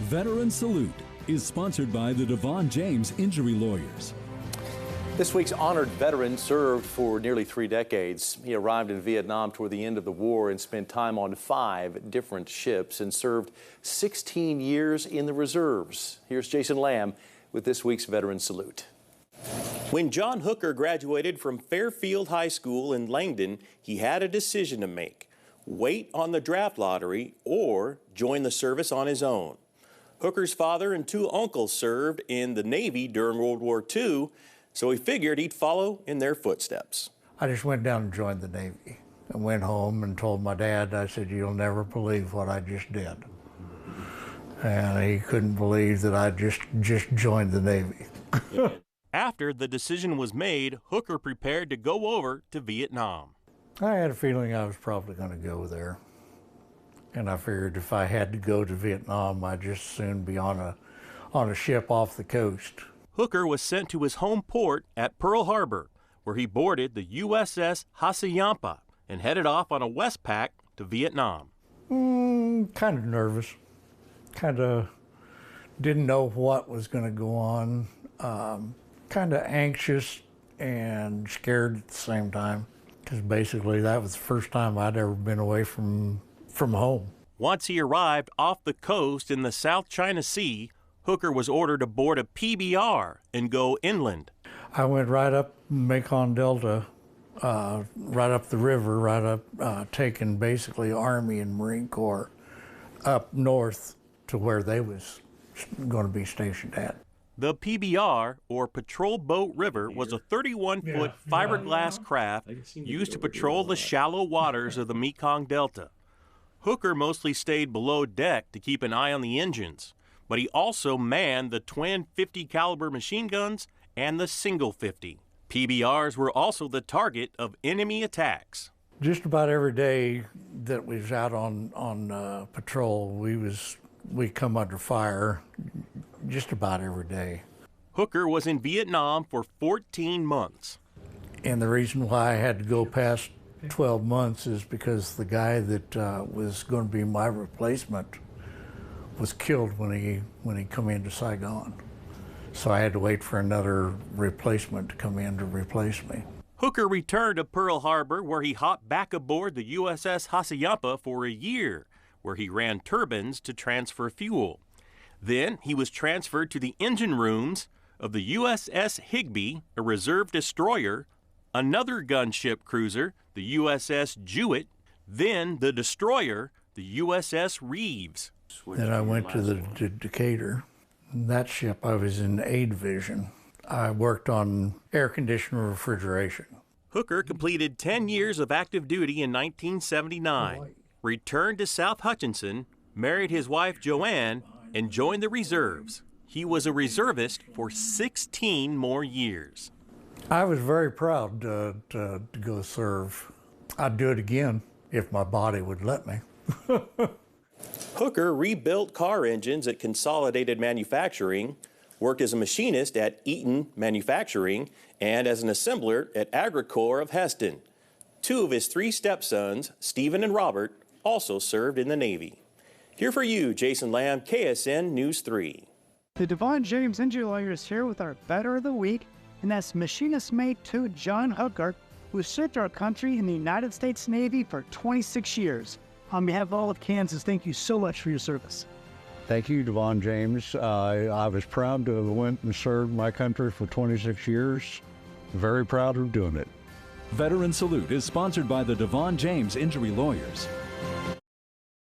Veteran Salute is sponsored by the Devon James Injury Lawyers. This week's honored veteran served for nearly 3 decades. He arrived in Vietnam toward the end of the war and spent time on 5 different ships and served 16 years in the reserves. Here's Jason Lamb with this week's Veteran Salute. When John Hooker graduated from Fairfield High School in Langdon, he had a decision to make: wait on the draft lottery or join the service on his own. Hooker's father and 2 uncles served in the Navy during World War II, so he figured he'd follow in their footsteps. I just went down and joined the Navy. I went home and told my dad, I said, "You'll never believe what I just did." And he couldn't believe that I just joined the Navy. After the decision was made, Hooker prepared to go over to Vietnam. I had a feeling I was probably going to go there. And I figured if I had to go to Vietnam, I'd just soon be on a ship off the coast. Hooker was sent to his home port at Pearl Harbor, where he boarded the USS Hassayampa and headed off on a Westpac to Vietnam. Kind of nervous. Kind of didn't know what was going to go on. Kind of anxious and scared at the same time, because basically that was the first time I'd ever been away from home. Once he arrived off the coast in the South China Sea, Hooker was ordered aboard a PBR and go inland. I went right up Mekong Delta, right up the river, right up, taking basically Army and Marine Corps up north to where they was going to be stationed at. The PBR, or Patrol Boat River, was a 31-foot fiberglass craft used to patrol the shallow waters of the Mekong Delta. Hooker mostly stayed below deck to keep an eye on the engines, but he also manned the twin 50 caliber machine guns and the single 50. PBRs were also the target of enemy attacks. Just about every day that we was out on patrol, we come under fire just about every day. Hooker was in Vietnam for 14 months. And the reason why I had to go past 12 months is because the guy that was going to be my replacement was killed when he come into Saigon. So I had to wait for another replacement to come in to replace me. Hooker returned to Pearl Harbor, where he hopped back aboard the USS Hassayampa for a year, where he ran turbines to transfer fuel. Then he was transferred to the engine rooms of the USS Higbee, a reserve destroyer, another gunship cruiser, the USS Jewett, then the destroyer, the USS Reeves. Then I went to the Decatur. That ship, I was in A Division. I worked on air conditioner refrigeration. Hooker completed 10 years of active duty in 1979, returned to South Hutchinson, married his wife Joanne, and joined the reserves. He was a reservist for 16 more years. I was very proud to go serve. I'd do it again if my body would let me. Hooker rebuilt car engines at Consolidated Manufacturing, worked as a machinist at Eaton Manufacturing, and as an assembler at Agricor of Heston. 2 of his 3 stepsons, Stephen and Robert, also served in the Navy. Here for you, Jason Lamb, KSN News 3. The Devon James Injury Lawyer is here with our Veteran of the Week, and that's Machinist Mate 2 John Hooker, who served our country in the United States Navy for 26 years. On behalf of all of Kansas, thank you so much for your service. Thank you, Devon James. I was proud to have went and served my country for 26 years. Very proud of doing it. Veteran Salute is sponsored by the Devon James Injury Lawyers.